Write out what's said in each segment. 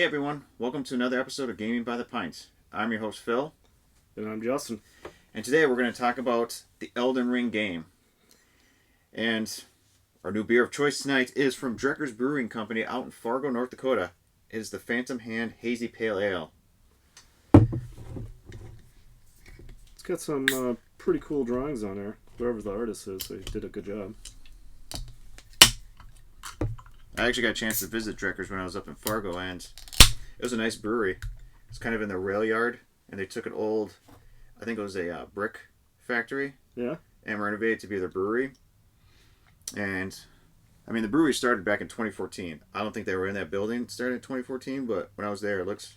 everyone, welcome to another episode of Gaming by the Pint. I'm your host Phil. And I'm Justin. And today we're going to talk about the Elden Ring game. And our new beer of choice tonight is from Drekker's Brewing Company out in Fargo, North Dakota. It is the Phantom Hand Hazy Pale Ale. It's got some pretty cool drawings on there. Whoever the artist is, they did a good job. I actually got a chance to visit Drekker's when I was up in Fargo, and it was a nice brewery. It's kind of in the rail yard, and they took an old, I think it was a brick factory, Yeah. and renovated to be their brewery. And I mean, the brewery started back in 2014. I don't think they were in that building started in 2014, but when I was there, it looks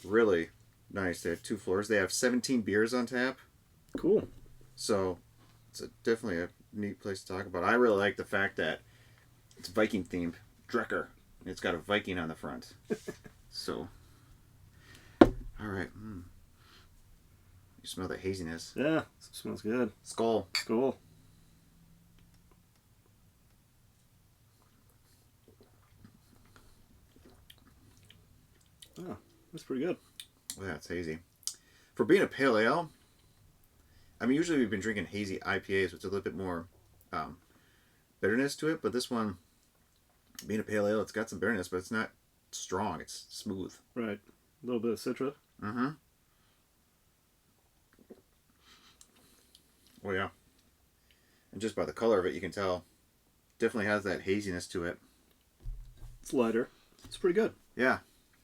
really nice. They have 2 floors. They have 17 beers on tap. Cool. So it's definitely a neat place to talk about. I really like the fact that it's Viking themed. Drekker. It's got a Viking on the front. So, all right. You smell that haziness. Yeah, smells good. Skull. Cool. Oh, that's pretty good. Well, yeah, it's hazy. For being a pale ale, I mean, usually we've been drinking hazy IPAs, which is a little bit more bitterness to it, but this one, being a pale ale, it's got some bitterness, but it's not strong. It's smooth. Right. A little bit of citrus. Mm-hmm. Oh, yeah. And just by the color of it, you can tell. Definitely has that haziness to it. It's lighter. It's pretty good. Yeah.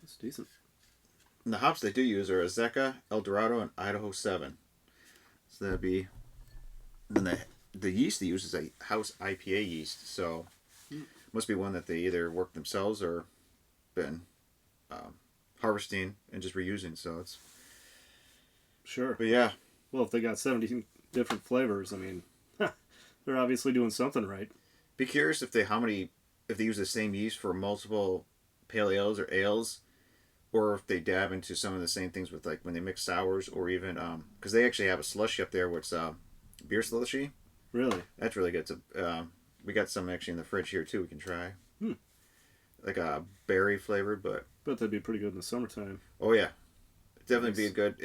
It's decent. And the hops they do use are Azeka, El Dorado, and Idaho 7. So that'd be... Then the yeast they use is a house IPA yeast, so must be one that they either work themselves or been harvesting and just reusing, so it's... Sure. But yeah. Well, if they got 17 different flavors, I mean, they're obviously doing something right. Be curious if they use the same yeast for multiple pale ales or ales, or if they dab into some of the same things with, like, when they mix sours, or even because they actually have a slushy up there, which beer slushy. Really? That's really good. We got some actually in the fridge here too. We can try. Like a berry flavored, but Bet that'd be pretty good in the summertime. oh yeah, definitely Nice. be good.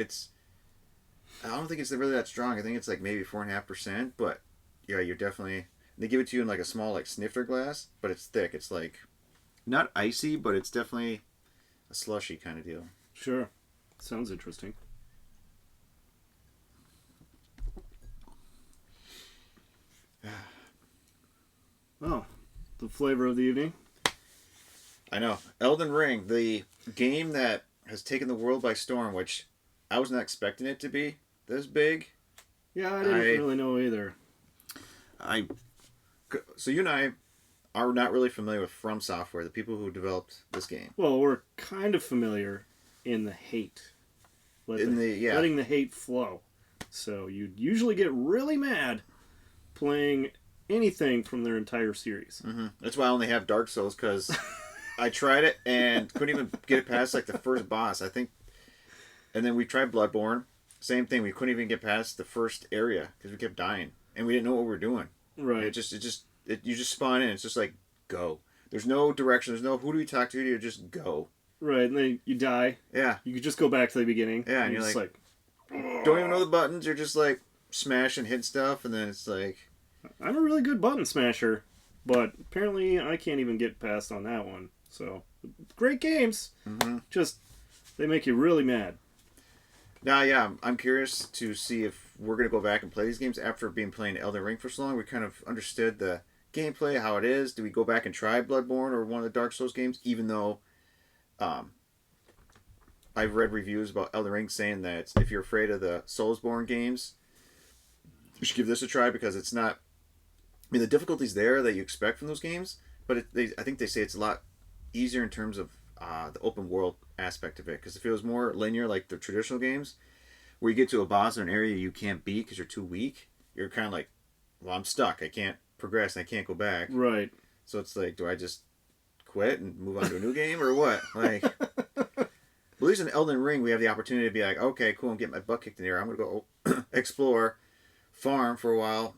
I don't think it's really that strong. I think it's like maybe 4.5%, but yeah, you're definitely. They give it to you in like a small like snifter glass, but it's thick. It's like not icy, but it's definitely a slushy kind of deal. Sure. Sounds interesting. Oh, the flavor of the evening. I know. Elden Ring, the game that has taken the world by storm, which I was not expecting it to be this big. Yeah, I didn't really know either. So you and I are not really familiar with From Software, the people who developed this game. Well, we're kind of familiar in the hate. Letting the hate flow. So you'd usually get really mad playing anything from their entire series. Mm-hmm. That's why I only have Dark Souls, because I tried it and couldn't even get it past like the first boss, I think. And then we tried Bloodborne. Same thing. We couldn't even get past the first area because we kept dying and we didn't know what we were doing. Right. You just spawn in. It's just like go. There's no direction. There's no who do we talk to? You just go. Right, and then you die. Yeah. You could just go back to the beginning. Yeah, and you're just like don't even know the buttons. You're just like smashing, hitting stuff, and then it's like I'm a really good button smasher, but apparently I can't even get past on that one. So great games. Mm-hmm. Just they make you really mad. Now, yeah, I'm curious to see if we're going to go back and play these games after being playing Elden Ring for so long. We kind of understood the gameplay, how it is. Do we go back and try Bloodborne or one of the Dark Souls games? Even though I've read reviews about Elden Ring saying that if you're afraid of the Soulsborne games, you should give this a try because it's not... I mean, the difficulty's there that you expect from those games, but I think they say it's a lot easier in terms of the open world aspect of it, because if it was more linear like the traditional games where you get to a boss or an area you can't beat because you're too weak, you're kind of like, well, I'm stuck, I can't progress and I can't go back. Right. So it's like, do I just quit and move on to a new game or what? Like, at least in Elden Ring we have the opportunity to be like, okay, cool, I'm getting my butt kicked in here, I'm gonna go explore, farm for a while,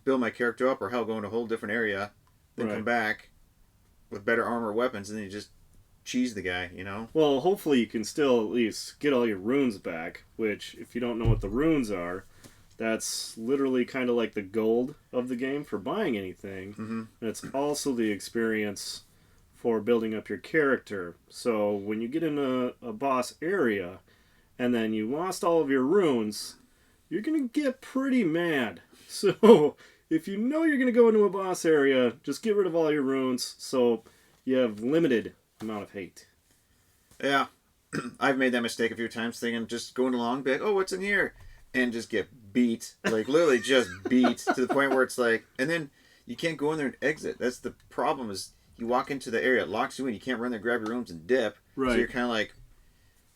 build my character up, or hell, go in a whole different area, then come back with better armor or weapons, and then you just cheese the guy, you know? Well, hopefully you can still at least get all your runes back, which, if you don't know what the runes are, that's literally kind of like the gold of the game for buying anything. Mm-hmm. And it's also the experience for building up your character. So when you get in a boss area and then you lost all of your runes, you're going to get pretty mad. So if you know you're going to go into a boss area, just get rid of all your runes so you have limited amount of hate. Yeah. I've made that mistake a few times, thinking just going along, be like, oh, what's in here? And just get beat. Like, literally just beat to the point where it's like, and then you can't go in there and exit. That's the problem is you walk into the area, it locks you in, you can't run there, grab your runes, and dip. Right. So you're kind of like,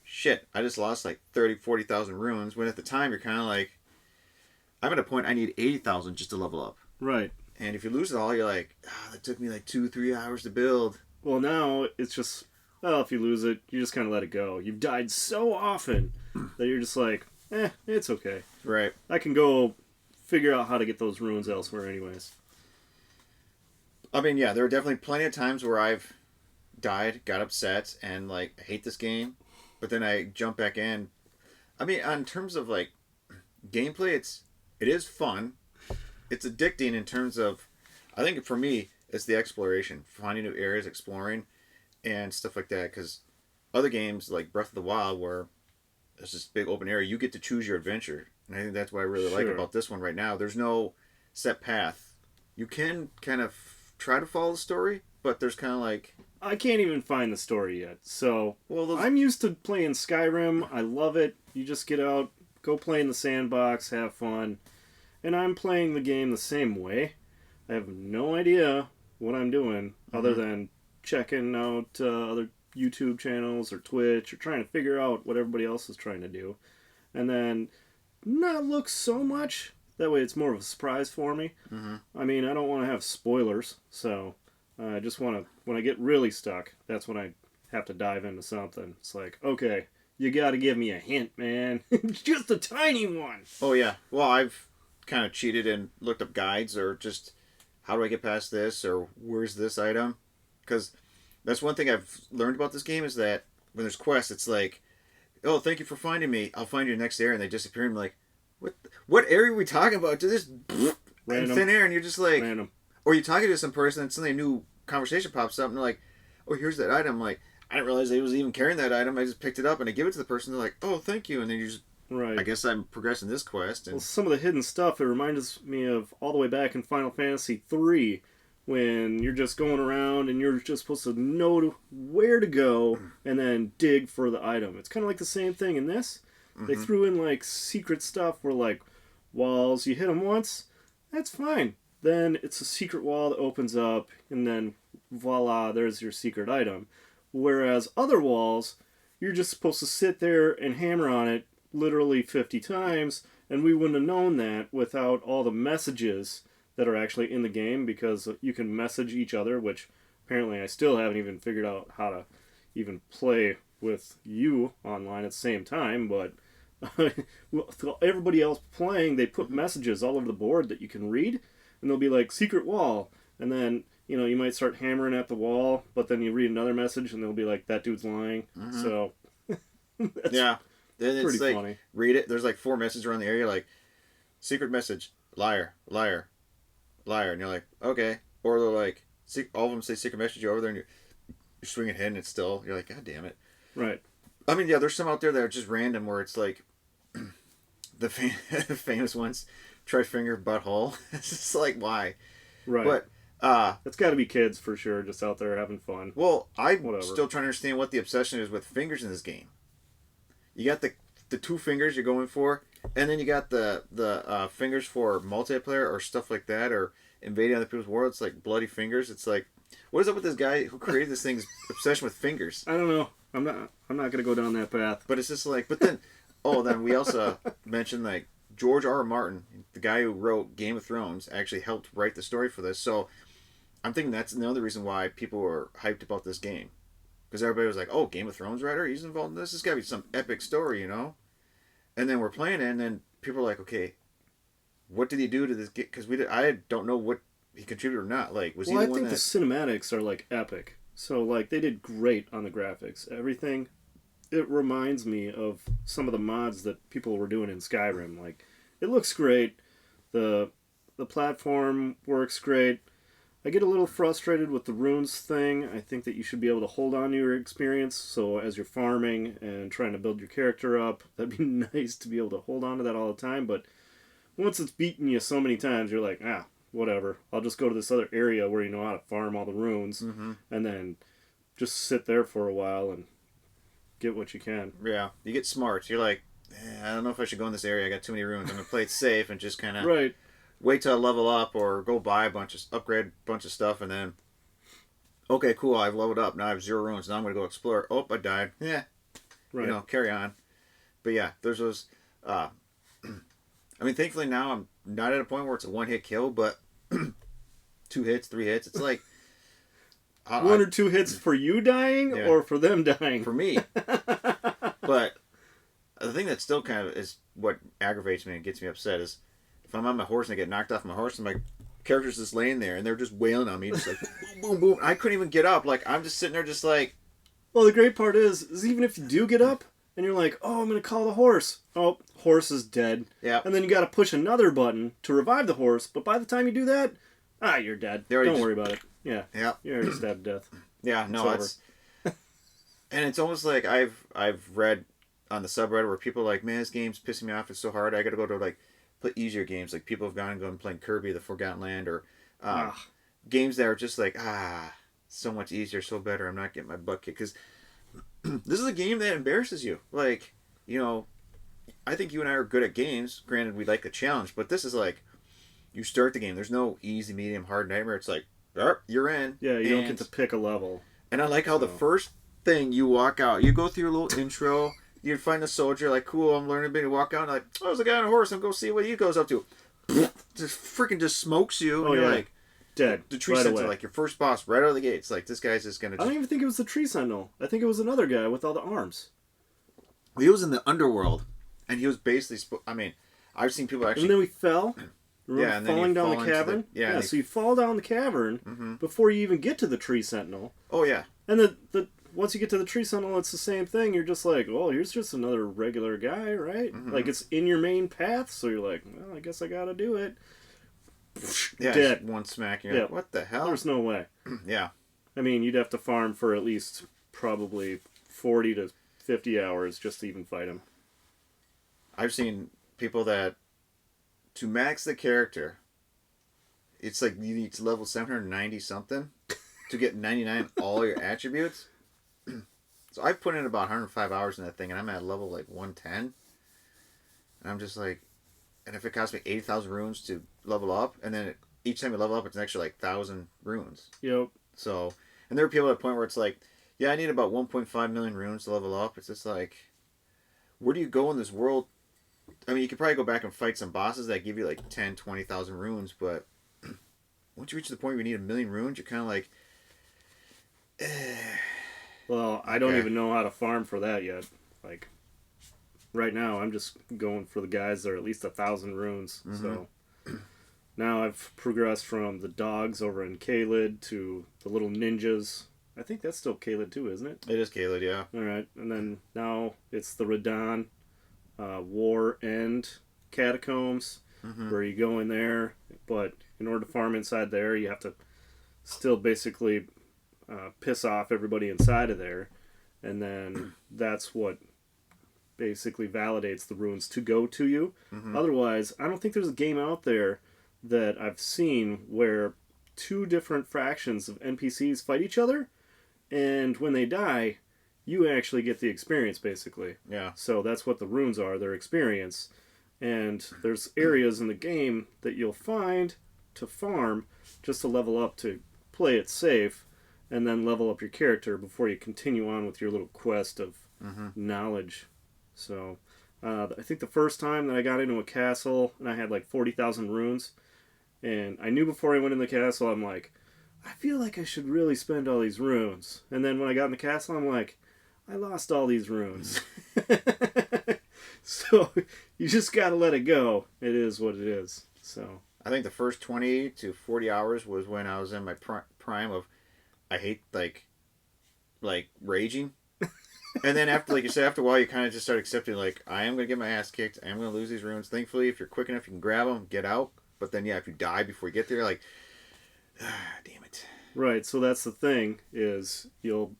shit, I just lost like 30, 40,000 runes, when at the time you're kind of like, I'm at a point I need 80,000 just to level up. Right. And if you lose it all, you're like, that took me like 2-3 hours to build. Well, now it's just, well, if you lose it, you just kind of let it go. You've died so often that you're just like, it's okay. Right. I can go figure out how to get those runes elsewhere anyways. I mean, yeah, there are definitely plenty of times where I've died, got upset, and like, I hate this game, but then I jump back in. I mean, in terms of like gameplay, it is fun. It's addicting in terms of, I think for me, it's the exploration, finding new areas, exploring, and stuff like that. Because other games like Breath of the Wild, where it's this big open area, you get to choose your adventure, and I think that's what I really like about this one right now. There's no set path. You can kind of try to follow the story, but there's kind of like, I can't even find the story yet. So I'm used to playing Skyrim. I love it. You just get out, go play in the sandbox, have fun. And I'm playing the game the same way. I have no idea what I'm doing other than checking out other YouTube channels or Twitch or trying to figure out what everybody else is trying to do. And then not look so much. That way it's more of a surprise for me. Mm-hmm. I mean, I don't want to have spoilers, so I just want to, when I get really stuck, that's when I have to dive into something. It's like, okay, you got to give me a hint, man. Just a tiny one. Oh, yeah. Well, I've kind of cheated and looked up guides or just, how do I get past this, or where's this item? Because that's one thing I've learned about this game is that when there's quests, it's like, oh, thank you for finding me. I'll find you next area, and they disappear. And I'm like, what area are we talking about? To this Random. thin air, and you're just like, Random. Or you're talking to some person, and suddenly a new conversation pops up, and they're like, oh, here's that item. I'm like, I didn't realize they was even carrying that item. I just picked it up, and I give it to the person. They're like, oh, thank you. And then you just, right. I guess I'm progressing this quest. And well, some of the hidden stuff, it reminds me of all the way back in Final Fantasy III, when you're just going around and you're just supposed to know where to go and then dig for the item. It's kind of like the same thing in this. Mm-hmm. They threw in like secret stuff where like walls, you hit them once, that's fine. Then it's a secret wall that opens up and then voila, there's your secret item. Whereas other walls, you're just supposed to sit there and hammer on it literally 50 times, and we wouldn't have known that without all the messages that are actually in the game, because you can message each other, which apparently I still haven't even figured out how to even play with you online at the same time, but everybody else playing, they put messages all over the board that you can read, and they'll be like, secret wall, and then, you know, you might start hammering at the wall, but then you read another message, and they'll be like, that dude's lying, so... yeah. Then it's pretty like, funny. Read it, there's like 4 messages around the area, like, secret message, liar, liar, liar, and you're like, okay. Or they're like, all of them say secret message, you're over there, and you're swinging ahead, and it's still, you're like, god damn it. Right. I mean, yeah, there's some out there that are just random, where it's like, the famous ones, try finger, butthole. It's just like, why? Right. But, it's got to be kids for sure, just out there having fun. Well, I'm still trying to understand what the obsession is with fingers in this game. You got the 2 fingers you're going for, and then you got the fingers for multiplayer or stuff like that, or invading other people's worlds, like bloody fingers. It's like, what is up with this guy who created this thing's obsession with fingers? I don't know. I'm not gonna go down that path. But it's just like, but then, then we also mentioned like George R. R. Martin, the guy who wrote Game of Thrones, actually helped write the story for this. So I'm thinking that's another reason why people were hyped about this game. Because everybody was like, oh, Game of Thrones writer, he's involved in this. This got to be some epic story, you know? And then we're playing it, and then people are like, okay, what did he do to this game? Because I don't know what he contributed or not. Like, was he the one the cinematics are, like, epic. So, like, they did great on the graphics. Everything, it reminds me of some of the mods that people were doing in Skyrim. Like, it looks great. The platform works great. I get a little frustrated with the runes thing. I think that you should be able to hold on to your experience. So as you're farming and trying to build your character up, that'd be nice to be able to hold on to that all the time. But once it's beaten you so many times, you're like, whatever. I'll just go to this other area where you know how to farm all the runes, and then just sit there for a while and get what you can. Yeah, you get smart. You're like, I don't know if I should go in this area. I got too many runes. I'm gonna play it safe and just kind of right. Wait till I level up or go buy upgrade a bunch of stuff, and then, okay, cool, I've leveled up. Now I have 0 runes. Now I'm going to go explore. Oh, I died. Yeah. Right. Carry on. But yeah, there's those, I mean, thankfully now I'm not at a point where it's a one-hit kill, but 2 hits, 3 hits, it's like... One or 2 hits for you dying or for them dying? For me. But the thing that still kind of is what aggravates me and gets me upset is if I'm on my horse and I get knocked off my horse and my character's just laying there and they're just wailing on me, just like boom, boom, boom. I couldn't even get up. Like, I'm just sitting there just like... Well, the great part is even if you do get up and you're like, oh, I'm going to call the horse. Oh, horse is dead. Yeah. And then you got to push another button to revive the horse. But by the time you do that, you're dead. Don't worry about it. Yeah. Yeah. You're already stabbed to death. Yeah, no, it's... And it's almost like I've read on the subreddit where people are like, man, this game's pissing me off. It's so hard. I got to go to, like, play easier games. Like, people have gone and gone playing Kirby, The Forgotten Land, or games that are just like, so much easier, so better. I'm not getting my butt kicked. Because this is a game that embarrasses you. Like, I think you and I are good at games. Granted, we like the challenge, but this is like, you start the game. There's no easy, medium, hard, nightmare. It's like, you're in. Yeah, you don't get to pick a level. And I like how the first thing you walk out, you go through your little intro, you find a soldier, like, cool, I'm learning a bit, you walk out, and like, oh, there's a guy on a horse, I'm going to see what he goes up to. Just freaking just smokes you, and you're like, dead. The tree sentinel, like your first boss, right out of the gate. It's like, this guy's just going to I don't even think it was the tree sentinel. I think it was another guy with all the arms. He was in the underworld, and he was basically, I've seen people actually... And then we fell. Remember and falling down the cavern? So you fall down the cavern before you even get to the tree sentinel. Oh, yeah. And the once you get to the tree sentinel, it's the same thing. You're just like, oh, here's just another regular guy, right? Like, it's in your main path, so you're like, well, I guess I gotta do it. Yeah, dead. One smack, you're like, what the hell? There's no way. Yeah. I mean, you'd have to farm for at least probably 40 to 50 hours just to even fight him. I've seen people that, to max the character, it's like you need to level 790 something to get 99 all your attributes. So I've put in about 105 hours in that thing, and I'm at level like 110. And I'm just like, and if it costs me 80,000 runes to level up, and then each time you level up, it's an extra like 1,000 runes. Yep. So, and there are people at a point where it's like, yeah, I need about 1.5 million runes to level up. It's just like, where do you go in this world? I mean, you could probably go back and fight some bosses that give you like 10, 20,000 runes, but once you reach the point where you need 1 million runes, you're kind of like, Well, I don't even know how to farm for that yet. Like, right now, I'm just going for the guys that are at least 1,000 runes. So now I've progressed from the dogs over in Caelid to the little ninjas. I think that's still Caelid too, isn't it? It is Caelid, yeah. All right, and then now it's the Radon War End Catacombs, where you go in there, but in order to farm inside there, you have to still basically piss off everybody inside of there, and then that's what basically validates the runes to go to you. Otherwise, I don't think there's a game out there that I've seen where 2 different fractions of NPCs fight each other, and when they die, you actually get the experience, basically. Yeah. So that's what the runes are, their experience. And there's areas in the game that you'll find to farm just to level up, to play it safe, and then level up your character before you continue on with your little quest of knowledge. So I think the first time that I got into a castle and I had like 40,000 runes, and I knew before I went in the castle, I'm like, I feel like I should really spend all these runes. And then when I got in the castle, I'm like, I lost all these runes. So you just gotta let it go. It is what it is. So I think the first 20 to 40 hours was when I was in my prime of, I hate, like, like raging. And then after, like you said, after a while, you kind of just start accepting, like, I am going to get my ass kicked. I am going to lose these runes. Thankfully, if you're quick enough, you can grab them, get out. But then, yeah, if you die before you get there, like, damn it. Right, so that's the thing, is you'll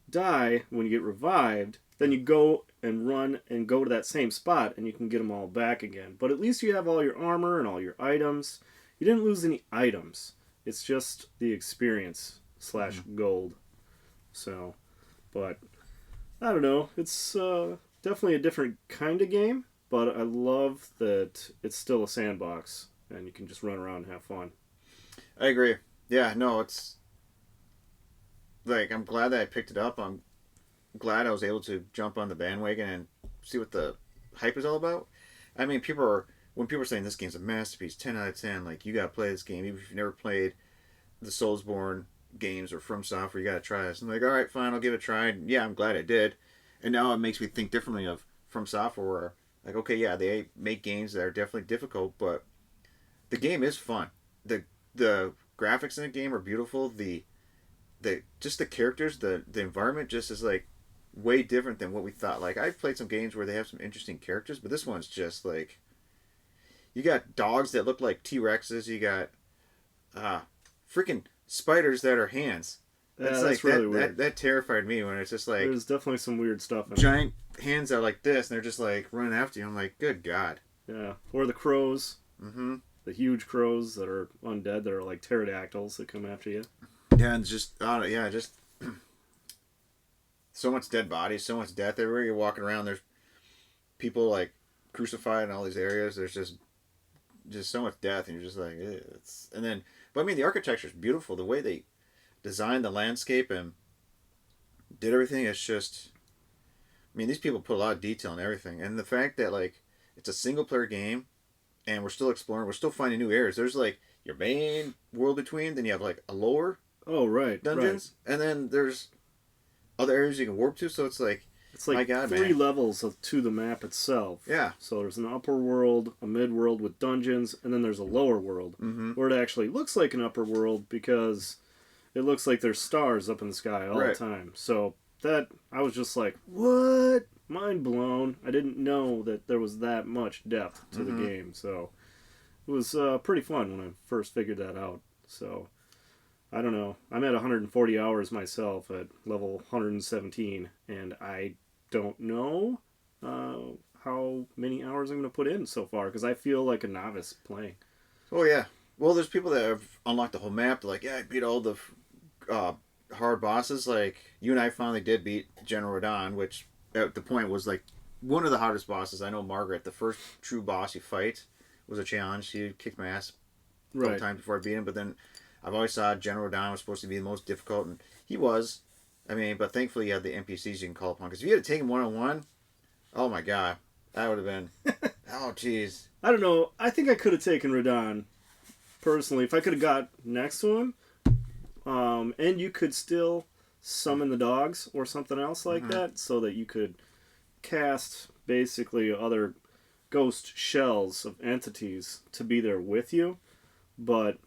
die when you get revived, then you go and run and go to that same spot, and you can get them all back again. But at least you have all your armor and all your items. You didn't lose any items. It's just the experience / gold. So, but... I don't know. It's definitely a different kind of game, but I love that it's still a sandbox and you can just run around and have fun. I agree. Yeah, no, it's like I'm glad that I picked it up. I'm glad I was able to jump on the bandwagon and see what the hype is all about. I mean, when people are saying this game's a masterpiece, 10 out of 10, like you gotta play this game, even if you've never played the Soulsborne games or From Software, you gotta try this. I'm like, all right, fine, I'll give it a try. And yeah, I'm glad I did. And now it makes me think differently of From Software, where like, okay, yeah, they make games that are definitely difficult, but the game is fun. The graphics in the game are beautiful. The just the characters, the environment just is like way different than what we thought. Like I've played some games where they have some interesting characters, but this one's just like you got dogs that look like T-Rexes. You got freaking spiders that are hands. That's like really weird. That terrified me when it's just like there's definitely some weird stuff in giant hands that are like this and they're just like running after you. I'm like, good God. Yeah. Or the crows. Mm-hmm. The huge crows that are undead that are like pterodactyls that come after you. Yeah, and just just so much dead bodies, so much death everywhere. You're walking around, there's people like crucified in all these areas. There's just so much death, and you're just like, but I mean, the architecture is beautiful. The way they designed the landscape and did everything, it's just, I mean, these people put a lot of detail in everything, and the fact that like it's a single player game, and we're still exploring, we're still finding new areas. There's like your main world between, then you have like a lower dungeons, and then there's other areas you can warp to. So it's like my God, 3 levels to the map itself. Yeah. So there's an upper world, a mid world with dungeons, and then there's a lower world where it actually looks like an upper world because it looks like there's stars up in the sky all the time. So that I was just like, what? Mind blown. I didn't know that there was that much depth to the game. So it was pretty fun when I first figured that out. So I don't know. I'm at 140 hours myself at level 117, and I don't know how many hours I'm going to put in so far because I feel like a novice playing. Oh, yeah. Well, there's people that have unlocked the whole map. They're like, yeah, I beat all the hard bosses. Like, you and I finally did beat General Radon, which at the point was like one of the hardest bosses. I know Margaret, the first true boss you fight, was a challenge. She kicked my ass a couple times before I beat him, but then I've always thought General Radon was supposed to be the most difficult, and he was. I mean, but thankfully you had the NPCs you can call upon. Because if you had to take him one-on-one, oh my God, that would have been... oh, jeez. I don't know. I think I could have taken Radon, personally, if I could have got next to him, and you could still summon the dogs or something else like that, so that you could cast basically other ghost shells of entities to be there with you. But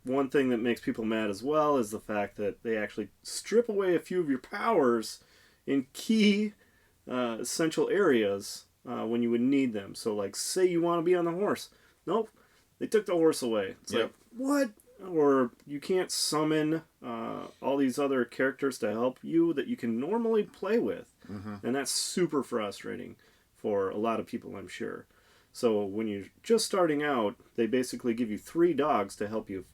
one thing that makes people mad as well is the fact that they actually strip away a few of your powers in key essential areas when you would need them. So like, say you want to be on the horse. Nope, they took the horse away. It's like, what? Or you can't summon all these other characters to help you that you can normally play with. And that's super frustrating for a lot of people, I'm sure. So when you're just starting out, they basically give you 3 dogs to help you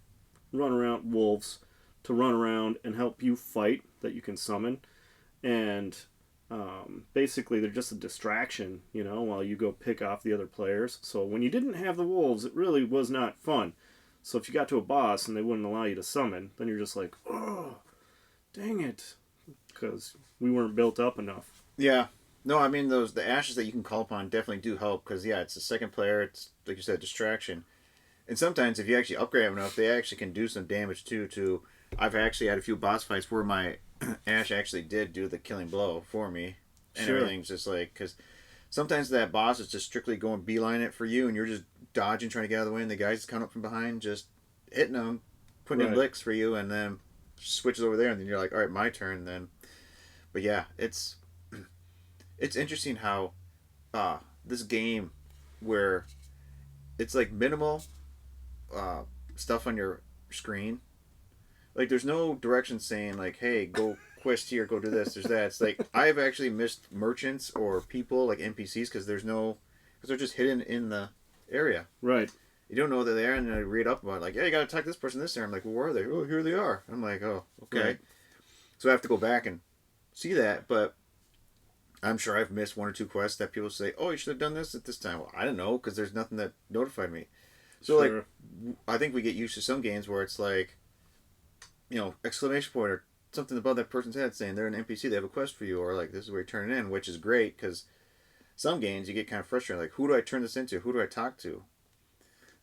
run around, wolves, to run around and help you fight that you can summon. And basically they're just a distraction, while you go pick off the other players. So when you didn't have the wolves, it really was not fun. So if you got to a boss and they wouldn't allow you to summon, then you're just like, oh, dang it. Because we weren't built up enough. Yeah. No, I mean, the ashes that you can call upon definitely do help. Because, yeah, it's a second player. It's, like you said, distraction. And sometimes if you actually upgrade them enough, they actually can do some damage, too. I've actually had a few boss fights where my ash actually did do the killing blow for me. And everything's just like, because sometimes that boss is just strictly going beeline it for you, and you're just dodging, trying to get out of the way, and the guy's coming up from behind, just hitting them, putting in licks for you, and then switches over there, and then you're like, all right, my turn then. But yeah, it's interesting how this game where it's like minimal stuff on your screen. Like there's no direction saying like, hey, go quest here, go do this, there's that. It's like I've actually missed merchants or people like NPCs because they're just hidden in the area. Right. You don't know they're there, and then I read up about it, like, yeah, you got to attack this person this area. I'm like, well, where are they? Oh, here they are. I'm like, oh, okay. Right. So I have to go back and see that, but I'm sure I've missed one or two quests that people say, oh, you should have done this at this time. Well, I don't know, because there's nothing that notified me. So, sure. Like, I think we get used to some games where it's like, you know, exclamation point or something above that person's head saying they're an NPC, they have a quest for you, or like, this is where you turn it in, which is great, because some games you get kind of frustrated, like, who do I turn this into? Who do I talk to?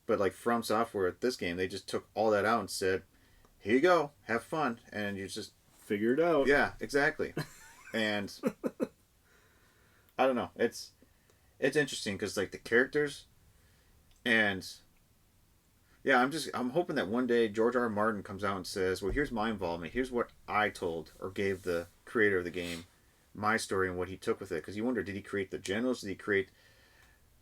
But like From Software, this game, they just took all that out and said, here you go, have fun, and you just figure it out. Yeah, exactly. And I don't know, it's interesting because like the characters, and yeah, I'm hoping that one day George R. R. Martin comes out and says, well, here's my involvement, here's what I told or gave the creator of the game, my story and what he took with it. Because you wonder, did he create the generals? Did he create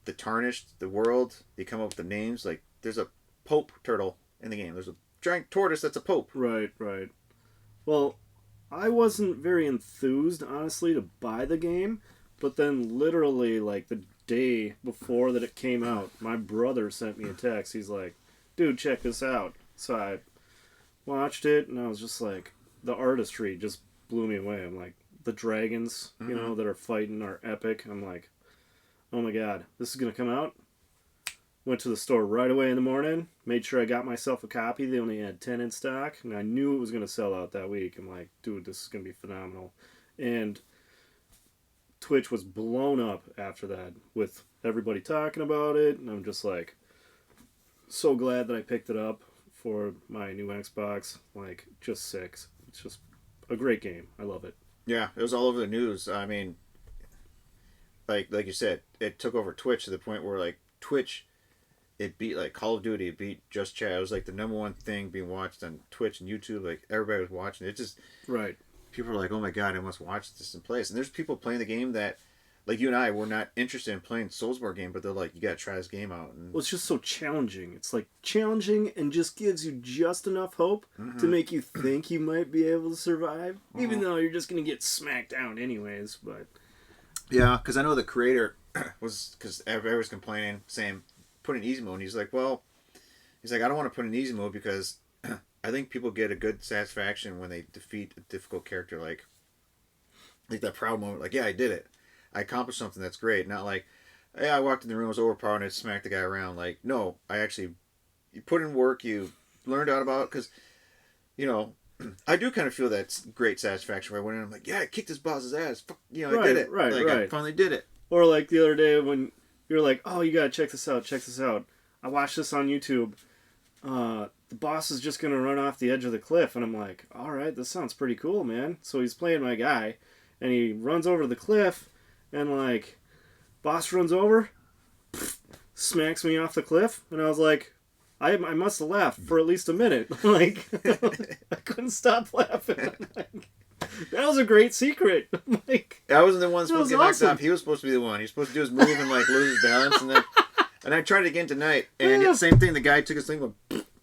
the Tarnished, the world? Did he come up with the names? Like, there's a Pope turtle in the game. There's a giant tortoise that's a Pope. Right, right. Well, I wasn't very enthused, honestly, to buy the game. But then literally, like, the day before that it came out, my brother sent me a text. He's like, dude, check this out. So I watched it, and I was just like, the artistry just blew me away. I'm like, the dragons, you know, that are fighting are epic. I'm like, oh my god, this is going to come out? Went to the store right away in the morning, made sure I got myself a copy. They only had 10 in stock, and I knew it was going to sell out that week. I'm like, dude, this is going to be phenomenal. And Twitch was blown up after that with everybody talking about it, and I'm just like, so glad that I picked it up for my new Xbox. Like, just sick. It's just a great game. I love it. Yeah, it was all over the news. I mean, like you said, it took over Twitch to the point where like Twitch, it beat like Call of Duty, it beat Just Chat. It was like the number one thing being watched on Twitch and YouTube. Like everybody was watching it. Just right. People are like, oh my god, I must watch this in place. And there's people playing the game that, like you and I, were not interested in playing Soulsborne game, but they're like, you gotta try this game out. And... well, it's just so challenging. It's like challenging and just gives you just enough hope to make you think you might be able to survive, even though you're just gonna get smacked down anyways. But yeah, because I know the creator was, because everybody was complaining, saying put in easy mode. And he's like, I don't want to put in easy mode because I think people get a good satisfaction when they defeat a difficult character, like that proud moment, like, yeah, I did it. I accomplished something that's great. Not like, yeah, I walked in the room, I was overpowered, and I smacked the guy around. Like, no, you put in work, you learned out about it, because, you know, I do kind of feel that great satisfaction when I went in, I'm like, yeah, I kicked this boss's ass. Fuck, you know, I did it. Right, like, right. I finally did it. Or like the other day when you're like, oh, you gotta check this out. I watched this on YouTube. The boss is just gonna run off the edge of the cliff, and I'm like, all right, this sounds pretty cool, man. So he's playing my guy, and he runs over the cliff, and like, boss runs over, smacks me off the cliff, and I was like, I must have laughed for at least a minute. Like, I couldn't stop laughing. Like, that was a great secret. Like, I wasn't the one supposed to get knocked off. He was supposed to be the one. He was supposed to do his move and like lose his balance, and I tried it again tonight, and same thing. The guy took his thing,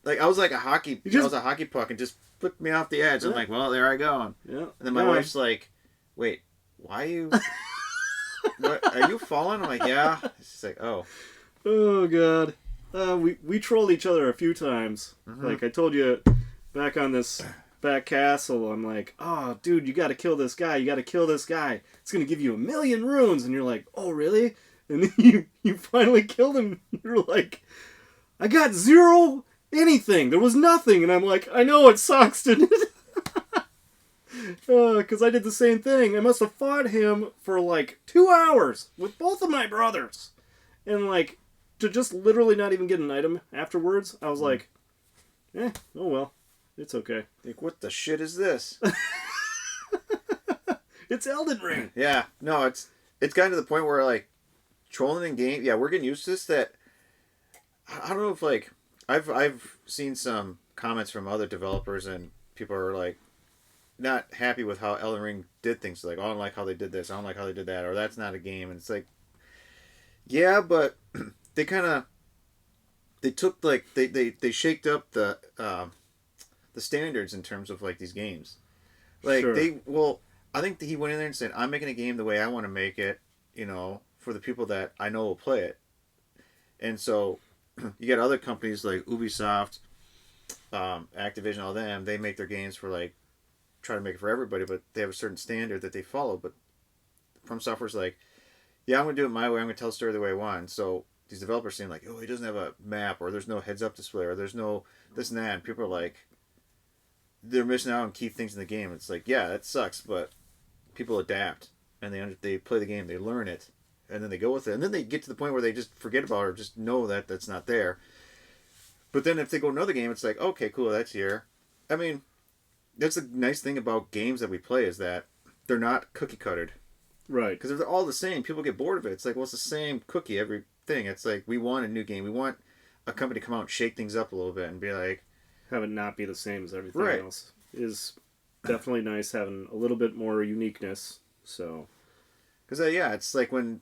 like I was like I was a hockey puck, and just flipped me off the edge. I'm like, well, there I go. Yeah. And then my wife's like, wait, why are you? What, are you falling? I'm like, yeah. She's like, oh. Oh god. We trolled each other a few times. Like I told you back on this back castle, I'm like, oh dude, you gotta kill this guy. It's gonna give you 1,000,000 runes. And you're like, oh really? And then you finally killed him. You're like, I got 0 anything. There was nothing. And I'm like, I know it sucks, didn't it? Because I did the same thing. I must have fought him for like 2 hours with both of my brothers. And like, to just literally not even get an item afterwards, I was like, oh well, it's okay. Like, what the shit is this? It's Elden Ring. Yeah, no, it's gotten to the point where like, trolling in game, yeah, we're getting used to this. That I don't know if like I've seen some comments from other developers, and people are like not happy with how Elden Ring did things. Like, oh, I don't like how they did this. I don't like how they did that. Or that's not a game. And it's like, yeah, but they kind of they took like they shaked up the standards in terms of like these games. Like Sure. I think that he went in there and said, I'm making a game the way I want to make it. For the people that I know will play it. And so you got other companies like Ubisoft, Activision, all them. They make their games for like try to make it for everybody, but they have a certain standard that they follow. But From Software's like, yeah, I'm gonna do it my way. I'm gonna tell the story the way I want. And so these developers seem like, oh, he doesn't have a map, or there's no heads-up display, or there's no this and that. And people are like, they're missing out on key things in the game. It's like, yeah, that sucks, but people adapt and they play the game, they learn it, and then they go with it, and then they get to the point where they just forget about it or just know that that's not there. But then if they go to another game, it's like, okay, cool, that's here. I mean, that's the nice thing about games that we play is that they're not cookie cuttered. Right. Because if they're all the same, people get bored of it. It's like, well, it's the same cookie every thing. It's like, we want a new game. We want a company to come out and shake things up a little bit and be like, have it not be the same as everything else is definitely nice, having a little bit more uniqueness. So, because it's like when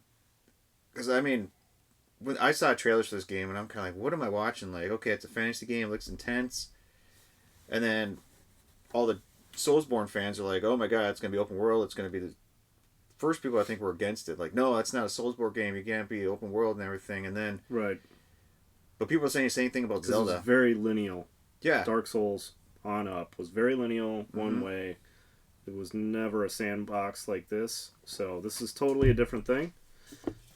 I saw trailers for this game and I'm kind of like, what am I watching? Like, okay, it's a fantasy game, it looks intense, and then all the Soulsborne fans are like, oh my god, it's gonna be open world. It's gonna be the first people I think were against it. Like, no, that's not a Soulsborne game. You can't be open world and everything. And then right, but people are saying the same thing about Zelda. It was very lineal. Yeah. Dark Souls on up was very lineal, one way. It was never a sandbox like this. So this is totally a different thing.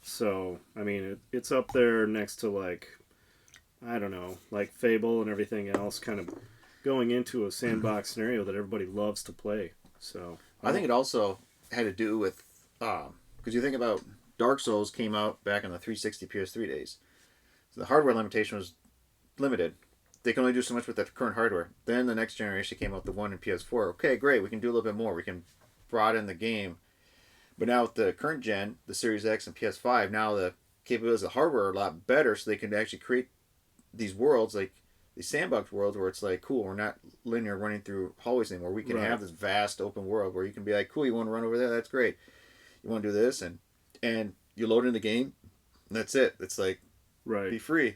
So, I mean, it's up there next to like, I don't know, like Fable and everything else, kind of going into a sandbox scenario that everybody loves to play. So I think it also had to do with, because you think about Dark Souls came out back in the 360 PS3 days. So the hardware limitation was limited. They can only do so much with the current hardware. Then the next generation came out, the One and PS4. Okay, great, we can do a little bit more. We can broaden the game. But now with the current gen, the Series X and PS5, now the capabilities of the hardware are a lot better, so they can actually create these worlds, like these sandbox worlds, where it's like, cool, we're not linear running through hallways anymore. We can have this vast open world where you can be like, cool, you want to run over there? That's great. You want to do this? And you load in the game, and that's it. It's like, be free.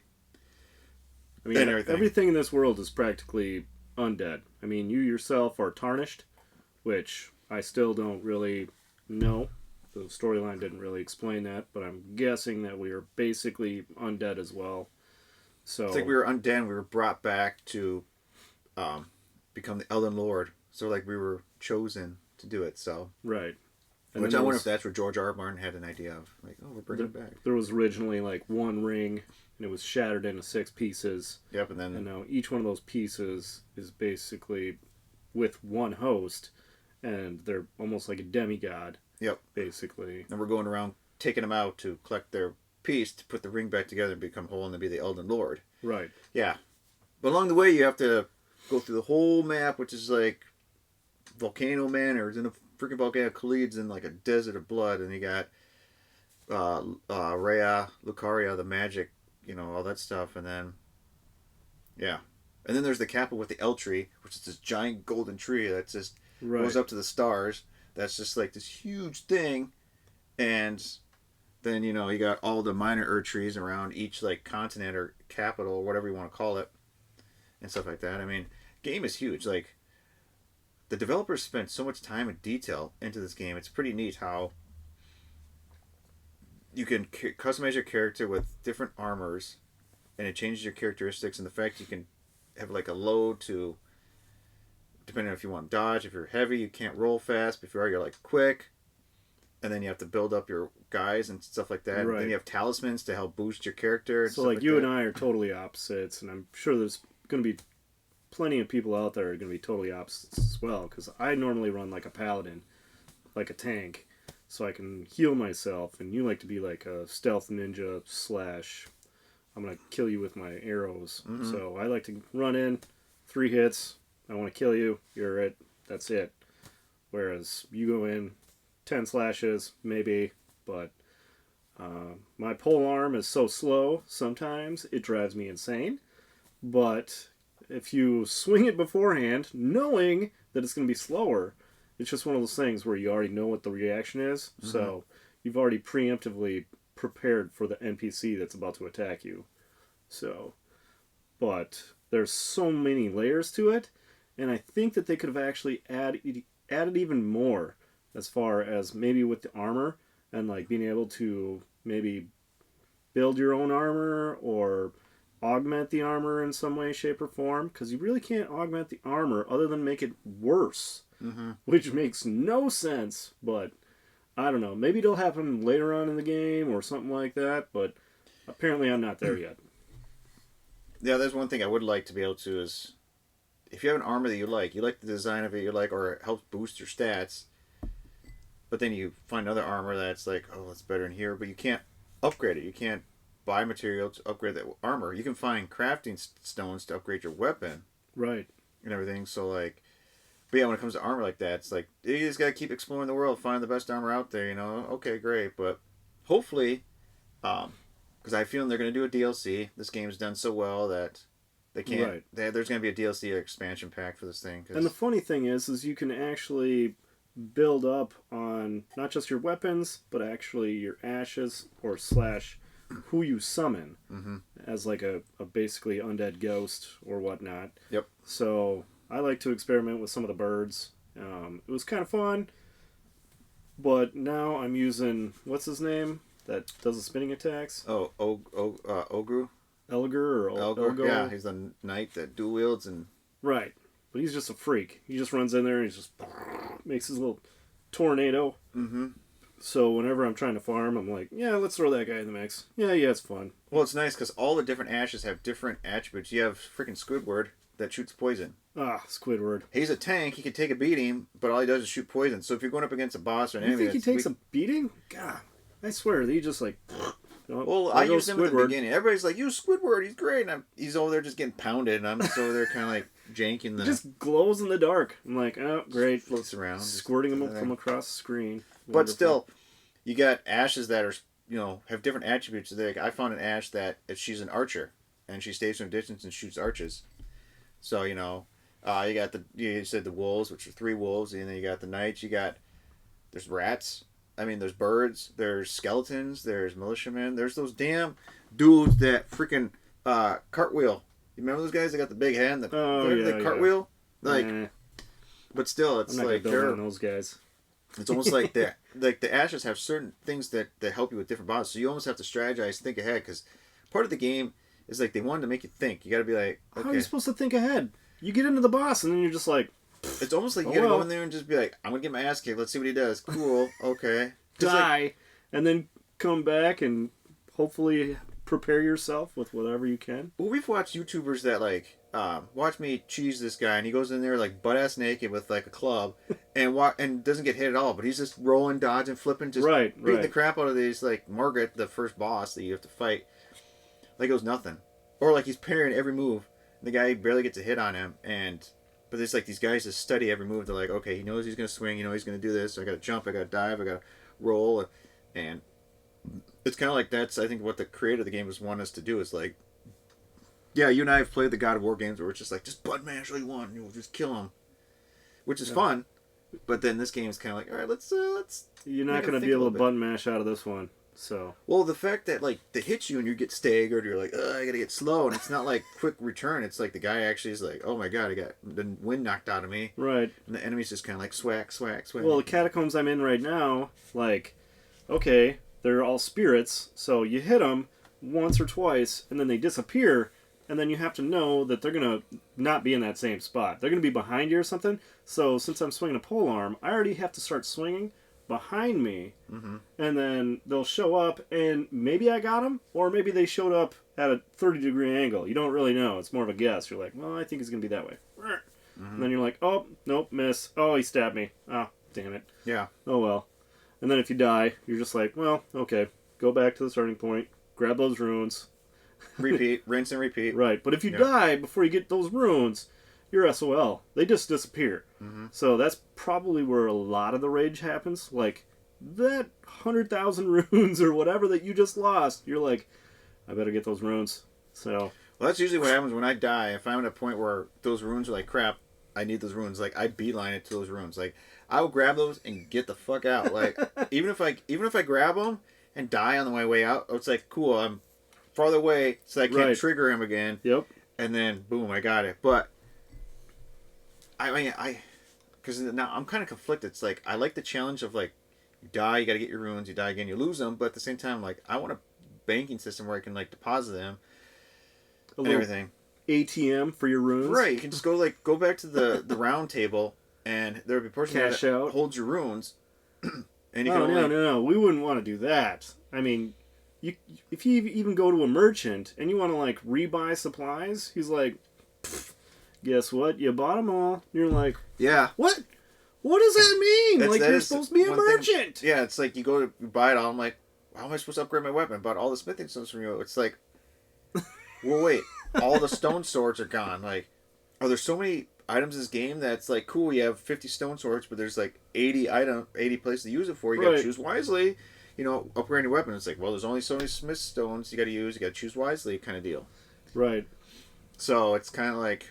I mean, everything in this world is practically undead. I mean, you yourself are tarnished, which I still don't really know. The storyline didn't really explain that, but I'm guessing that we are basically undead as well. So it's like we were undead and we were brought back to become the Elden Lord. So like we were chosen to do it. So right. And which I wonder if that's where George R. R. Martin had an idea of. Like, oh, we're bringing it back. There was originally like one ring, and it was shattered into 6 pieces. Yep, and now each one of those pieces is basically with one host, and they're almost like a demigod. Yep. Basically. And we're going around taking them out to collect their piece to put the ring back together and become whole and to be the Elden Lord. Right. Yeah. But along the way, you have to go through the whole map, which is like Volcano Manor. It's in a freaking volcano. Khalid's in like a desert of blood, and you got Rhea, Lucaria, the magic, all that stuff, and then and then there's the capital with the El Tree, which is this giant golden tree that just goes up to the stars. That's just like this huge thing, and then you got all the minor Erd trees around each like continent or capital or whatever you want to call it, and stuff like that. I mean, game is huge. Like, the developers spent so much time and detail into this game. It's pretty neat how you can customize your character with different armors, and it changes your characteristics. And the fact you can have like a load to, depending on if you want to dodge. If you're heavy, you can't roll fast. But if you are, you're like quick. And then you have to build up your guys and stuff like that. Right. And then you have talismans to help boost your character. So like you and I are totally opposites, and I'm sure there's going to be plenty of people out there are going to be totally opposites as well, because I normally run like a paladin, like a tank, so I can heal myself, and you like to be like a stealth ninja / I'm going to kill you with my arrows. Mm-hmm. So I like to run in, 3 hits, I want to kill you, you're it, that's it. Whereas you go in, 10 slashes, maybe, but my pole arm is so slow sometimes, it drives me insane. But if you swing it beforehand, knowing that it's going to be slower, it's just one of those things where you already know what the reaction is. Mm-hmm. So you've already preemptively prepared for the NPC that's about to attack you. So, but there's so many layers to it, and I think that they could have actually added even more as far as maybe with the armor and like being able to maybe build your own armor or augment the armor in some way, shape, or form, because you really can't augment the armor other than make it worse, which makes no sense, but I don't know. Maybe it'll happen later on in the game or something like that, but apparently I'm not there yet. Yeah, there's one thing I would like to be able to is, if you have an armor that you like the design of it, or it helps boost your stats, but then you find another armor that's like, oh, it's better in here, but you can't upgrade it. You can't buy material to upgrade that armor. You can find crafting stones to upgrade your weapon. Right. And everything, so like, but yeah, when it comes to armor like that, it's like, you just gotta keep exploring the world, find the best armor out there, Okay, great, but hopefully, because I feel they're gonna do a DLC. This game's done so well that they can't. Right. There's gonna be a DLC or expansion pack for this thing. And the funny thing is you can actually build up on not just your weapons, but actually your ashes or / who you summon as like a basically undead ghost or whatnot. Yep. So I like to experiment with some of the birds. It was kind of fun, but now I'm using, what's his name that does the spinning attacks? Oh, Ogru? Elgar or Elgar? Yeah, he's the knight that dual wields and... Right. But he's just a freak. He just runs in there and he just makes his little tornado. Mm-hmm. So whenever I'm trying to farm, I'm like, yeah, let's throw that guy in the mix. Yeah, it's fun. Well, it's nice because all the different ashes have different attributes. You have freaking Squidward that shoots poison. Squidward. He's a tank. He can take a beating, but all he does is shoot poison. So if you're going up against a boss or an enemy... You think he takes a beating? God, I swear, he just like... Well, I used him at the beginning. Everybody's like, use Squidward, he's great. And he's over there just getting pounded, and I'm just over there kind of like janking the... He just glows in the dark. I'm like, oh, great. Floats around. Squirting him from across the screen. Wonderful. But still, you got ashes that are, have different attributes. Like, I found an ash that she's an archer, and she stays from a distance and shoots arches. So, you got you said the wolves, which are 3 wolves, and then you got the knights, there's rats. There's birds, there's skeletons, there's militiamen, there's those damn dudes that freaking cartwheel. You remember those guys that got the big head and the cartwheel? Yeah. But still, it's I'm not like they're those guys. It's almost like the ashes have certain things that help you with different bosses. So you almost have to strategize, think ahead, because part of the game is like they wanted to make you think. You got to be like, okay. How are you supposed to think ahead? You get into the boss and then you're just like. It's almost like you gotta go in there and just be like, I'm gonna get my ass kicked. Let's see what he does. Cool. Okay. Die. And then come back and hopefully prepare yourself with whatever you can. Well, we've watched YouTubers that like, watch me cheese this guy, and he goes in there like butt-ass naked with like a club and doesn't get hit at all, but he's just rolling, dodging, flipping, just beating the crap out of these, like Margaret, the first boss that you have to fight. Like it was nothing. Or like he's parrying every move. And the guy barely gets a hit on him, but it's like these guys just study every move. They're like, okay, he knows he's going to swing. He's going to do this. So I got to jump. I got to dive. I got to roll. And it's kind of like that's, I think, what the creator of the game was wanting us to do. Is like, yeah, you and I have played the God of War games where it's just like, just butt mash all you want. And you'll just kill him. Which is fun. But then this game is kind of like, all right, let's. You're not going to be able to butt mash out of this one. So. Well, the fact that like they hit you and you get staggered, you're like, I gotta get slow, and it's not like quick return. It's like the guy actually is like, oh my god, I got the wind knocked out of me. Right. And the enemy's just kind of like swack, swack, swack. Well, the catacombs I'm in right now, like, okay, they're all spirits, so you hit them once or twice, and then they disappear, and then you have to know that they're gonna not be in that same spot. They're gonna be behind you or something. So since I'm swinging a polearm, I already have to start swinging behind me, and then they'll show up, and maybe I got them, or maybe they showed up at a 30-degree angle. You don't really know. It's more of a guess. You're like, well, I think it's going to be that way. And then you're like, oh, nope, miss. Oh, he stabbed me. Oh, damn it. Yeah. Oh, well. And then if you die, you're just like, well, okay, go back to the starting point, grab those runes. Repeat, rinse and repeat. Right, but if you die before you get those runes, you're SOL. They just disappear. So that's probably where a lot of the rage happens. Like, that 100,000 runes or whatever that you just lost, you're like, I better get those runes. So. Well, Well, that's usually what happens when I die. If I'm at a point where those runes are like, crap, I need those runes. Like, I beeline it to those runes. Like, I will grab those and get the fuck out. Like, even if I grab them and die on my way out, it's like, cool, I'm farther away, so I can't trigger him again. Yep. And then, boom, I got it. But, because now I'm kind of conflicted. It's like, I like the challenge of, like, you die, you got to get your runes, you die again, you lose them. But at the same time, like, I want a banking system where I can, like, deposit them. And everything. ATM for your runes. Right. You can just go back to the round table, and there'll be a person that holds your runes. And you can no. We wouldn't want to do that. I mean, if you even go to a merchant and you want to like rebuy supplies, he's like, guess what? You bought them all. You're like, yeah. What? What does that mean? Like you're supposed to be a merchant. Yeah, it's like you go to buy it all. I'm like, how am I supposed to upgrade my weapon? Bought all the smithing stones from you. It's like. Well, wait. All the stone swords are gone. Like, there's so many items in this game that's like, cool, you have 50 stone swords, but there's like 80 places to use it for. You gotta choose wisely. Upgrade your weapon. It's like, well, there's only so many smith stones you gotta use. You gotta choose wisely, kind of deal. Right. So it's kind of like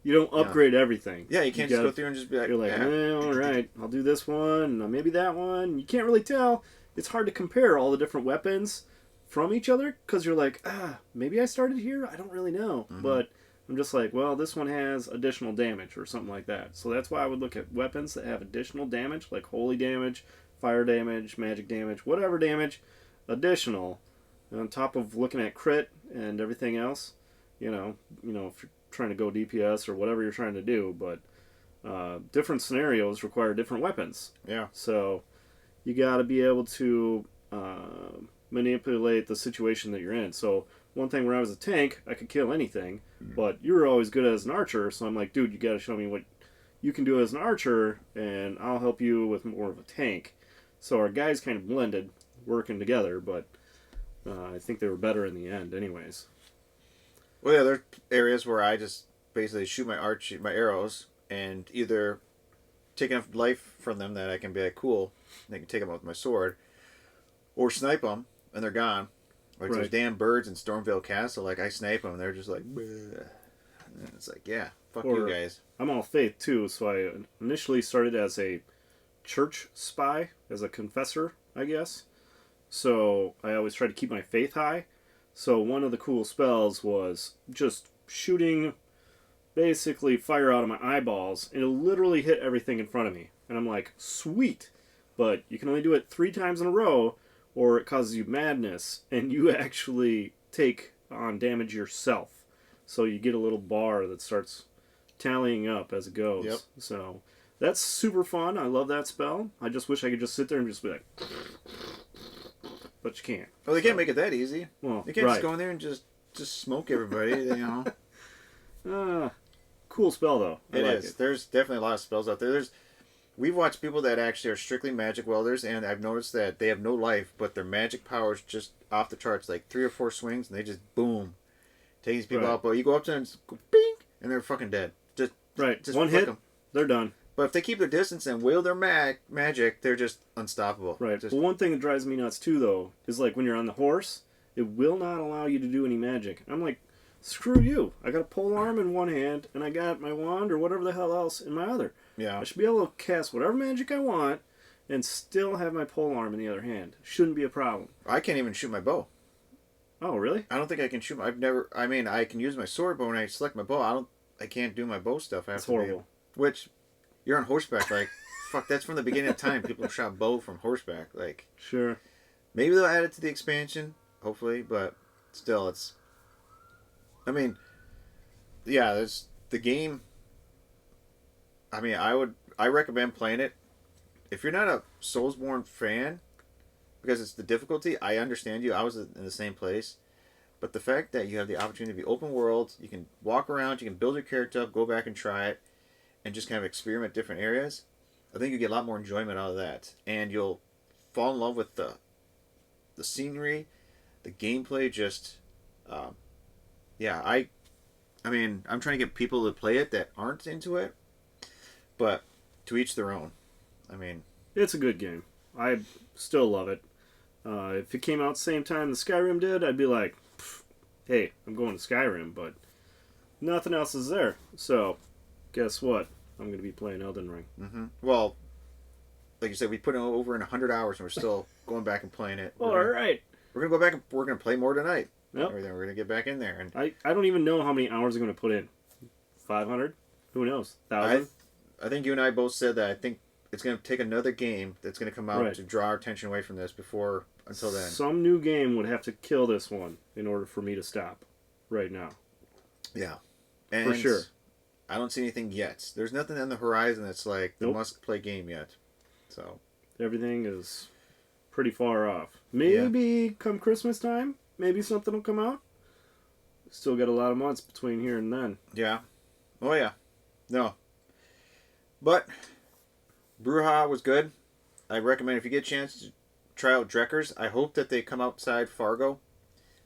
you don't upgrade everything. Yeah, you can't just go through and just be like, you're like, all right, I'll do this one, maybe that one. You can't really tell. It's hard to compare all the different weapons from each other because you're like, maybe I started here. I don't really know, but I'm just like, well, this one has additional damage or something like that. So that's why I would look at weapons that have additional damage, like holy damage, fire damage, magic damage, whatever damage, additional, on top of looking at crit and everything else. If you're trying to go DPS or whatever you're trying to do, but different scenarios require different weapons. Yeah. So you got to be able to manipulate the situation that you're in. So one thing where I was a tank, I could kill anything, but you were always good as an archer, so I'm like, dude, you got to show me what you can do as an archer, and I'll help you with more of a tank. So our guys kind of blended, working together, but I think they were better in the end anyways. Well, yeah, there are areas where I just basically shoot my arrows, and either take enough life from them that I can be like, cool, and I can take them out with my sword, or snipe them, and they're gone. Like those damn birds in Stormvale Castle, like I snipe them, and they're just like, bleh. And it's like, yeah, fuck you guys. I'm all faith too, so I initially started as a church spy, as a confessor, I guess. So I always tried to keep my faith high. So one of the cool spells was just shooting basically fire out of my eyeballs, and it'll literally hit everything in front of me. And I'm like, sweet! But you can only do it 3 times in a row, or it causes you madness, and you actually take on damage yourself. So you get a little bar that starts tallying up as it goes. Yep. So that's super fun. I love that spell. I just wish I could just sit there and just be like... But you can't. Well, they can't make it that easy. Well, they can't just go in there and just smoke everybody, Cool spell, though. It is. There's definitely a lot of spells out there. We've watched people that actually are strictly magic welders, and I've noticed that they have no life, but their magic power is just off the charts. Like 3 or 4 swings, and they just boom, take these people out. But you go up to them and just go bing, and they're fucking dead. Just one hit, they're done. But if they keep their distance and wield their magic, they're just unstoppable. Right. But one thing that drives me nuts too, though, is like when you're on the horse, it will not allow you to do any magic. I'm like, screw you! I got a pole arm in one hand, and I got my wand or whatever the hell else in my other. Yeah. I should be able to cast whatever magic I want and still have my pole arm in the other hand. Shouldn't be a problem. I can't even shoot my bow. Oh, really? I don't think I can shoot. I can use my sword, but when I select my bow, I can't do my bow stuff. That's horrible. Which, you're on horseback, like, fuck, that's from the beginning of time. People shot bow from horseback. Like, sure. Maybe they'll add it to the expansion, hopefully, but still, it's... there's the game... I recommend playing it. If you're not a Soulsborne fan, because it's the difficulty, I understand you. I was in the same place. But the fact that you have the opportunity to be open world, you can walk around, you can build your character up, go back and try it, and just kind of experiment different areas, I think you get a lot more enjoyment out of that. And you'll fall in love with the scenery, the gameplay, just... I'm trying to get people to play it that aren't into it, but to each their own. It's a good game. I still love it. If it came out the same time the Skyrim did, I'd be like, hey, I'm going to Skyrim, but nothing else is there. So, guess what? I'm going to be playing Elden Ring. Mm-hmm. Well, like you said, we put in over 100 hours and we're still going back and playing it. All right. We're going to go back and we're going to play more tonight. Yep. We're going to get back in there. And I don't even know how many hours I'm going to put in. 500? Who knows? 1,000? I think you and I both said that. I think it's going to take another game that's going to come out to draw our attention away from this until then. Some new game would have to kill this one in order for me to stop right now. Yeah. And for sure. I don't see anything yet. There's nothing on the horizon that's like the must-play game yet. So everything is pretty far off. Maybe come Christmas time, maybe something will come out. Still got a lot of months between here and then. Yeah. Oh, yeah. No. But Brouhaha was good. I recommend if you get a chance to try out Drekker's. I hope that they come outside Fargo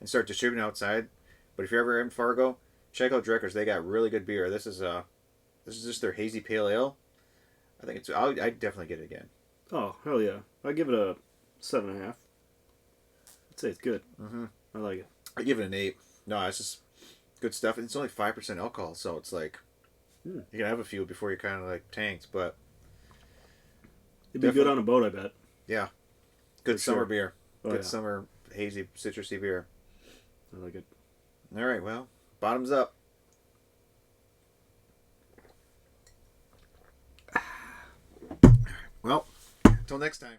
and start distributing outside. But if you're ever in Fargo, check out Drekker's. They got really good beer. This is just their hazy pale ale. I think I'd definitely get it again. Oh, hell yeah. I give it a 7.5. I'd say it's good. Mm-hmm. I like it. I give it an 8. No, it's just good stuff. It's only 5% alcohol, so it's like you can have a few before you're kind of like tanked, but it'd be good on a boat, I bet. Yeah. Good summer beer. Good summer hazy citrusy beer. I like it. All right, well, bottoms up. Well, until next time.